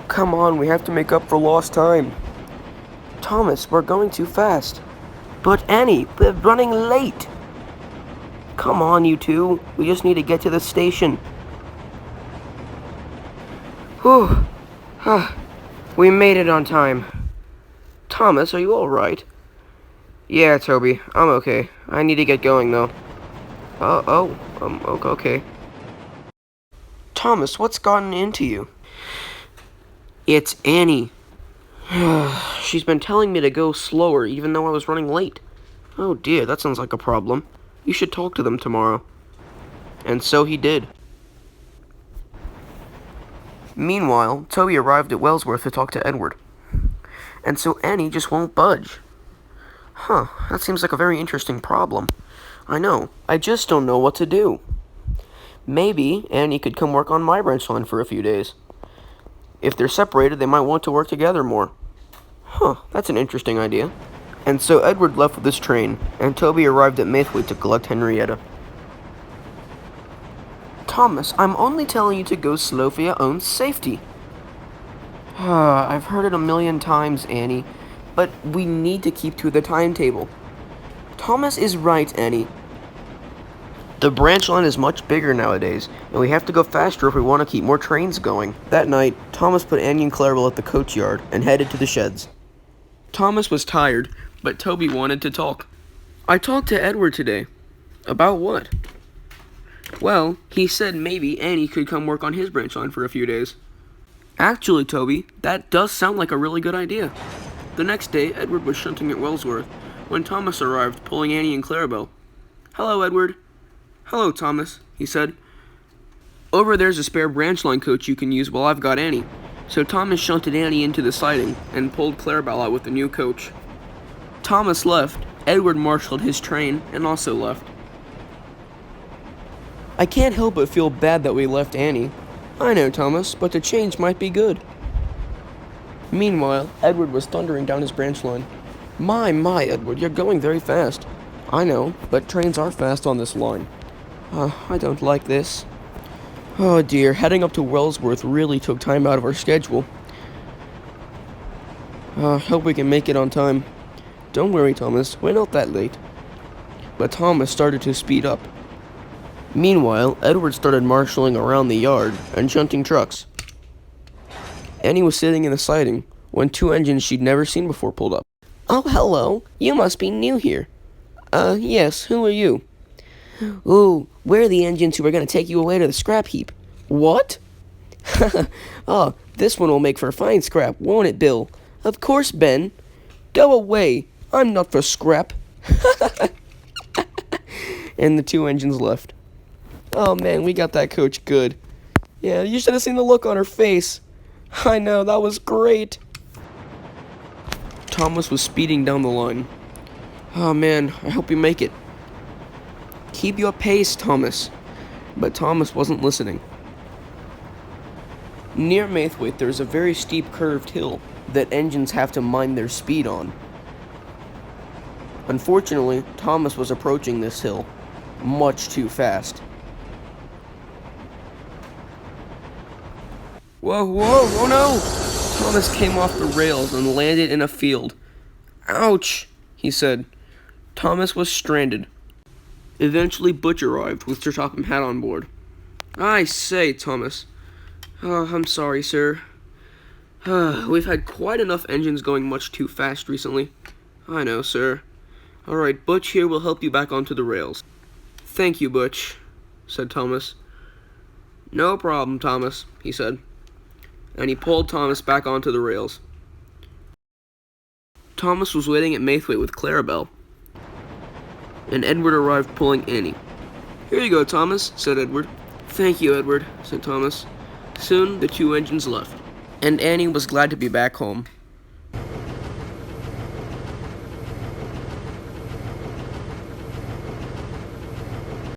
Come on, we have to make up for lost time. Thomas, we're going too fast. But Annie, we're running late. Come on, you two. We just need to get to the station. Whew. We made it on time. Thomas, are you alright? Yeah, Toby, I'm okay. I need to get going, though. Okay. Thomas, what's gotten into you? It's Annie. She's been telling me to go slower, even though I was running late. Oh dear, that sounds like a problem. You should talk to them tomorrow. And so he did. Meanwhile, Toby arrived at Wellsworth to talk to Edward. And so Annie just won't budge. That seems like a very interesting problem. I know, I just don't know what to do. Maybe Annie could come work on my branch line for a few days. If they're separated, they might want to work together more. That's an interesting idea. And so Edward left with his train, and Toby arrived at Maithwaite to collect Henrietta. Thomas, I'm only telling you to go slow for your own safety. I've heard it a million times, Annie, but we need to keep to the timetable. Thomas is right, Annie. The branch line is much bigger nowadays, and we have to go faster if we want to keep more trains going. That night, Thomas put Annie and Clarabelle at the coach yard and headed to the sheds. Thomas was tired, but Toby wanted to talk. I talked to Edward today. About what? Well, he said maybe Annie could come work on his branch line for a few days. Actually, Toby, that does sound like a really good idea. The next day, Edward was shunting at Wellsworth when Thomas arrived, pulling Annie and Clarabelle. Hello, Edward. Hello, Thomas, he said. Over there's a spare branch line coach you can use while I've got Annie. So Thomas shunted Annie into the siding and pulled Clarabelle out with the new coach. Thomas left. Edward marshaled his train and also left. I can't help but feel bad that we left Annie. I know, Thomas, but the change might be good. Meanwhile, Edward was thundering down his branch line. My, Edward, you're going very fast. I know, but trains are fast on this line. I don't like this. Oh dear, heading up to Wellsworth really took time out of our schedule. Hope we can make it on time. Don't worry, Thomas, we're not that late. But Thomas started to speed up. Meanwhile, Edward started marshalling around the yard and shunting trucks. Annie was sitting in the siding when two engines she'd never seen before pulled up. Oh, hello. You must be new here. Yes, who are you? Ooh, we're the engines who are going to take you away to the scrap heap. What? Oh, this one will make for fine scrap, won't it, Bill? Of course, Ben. Go away. I'm not for scrap. And the two engines left. Oh, man, we got that coach good. Yeah, you should have seen the look on her face. I know, that was great. Thomas was speeding down the line. Oh, man, I hope you make it. Keep your pace, Thomas. But Thomas wasn't listening. Near Maithwaite, there is a very steep curved hill that engines have to mind their speed on. Unfortunately, Thomas was approaching this hill much too fast. Whoa, oh no! Thomas came off the rails and landed in a field. Ouch, he said. Thomas was stranded. Eventually, Butch arrived with Sir Topham Hatt on board. I say, Thomas. Oh, I'm sorry, sir. We've had quite enough engines going much too fast recently. I know, sir. Alright, Butch here will help you back onto the rails. Thank you, Butch, said Thomas. No problem, Thomas, he said. And he pulled Thomas back onto the rails. Thomas was waiting at Maithwaite with Clarabelle, and Edward arrived pulling Annie. Here you go, Thomas, said Edward. Thank you, Edward, said Thomas. Soon the two engines left, and Annie was glad to be back home.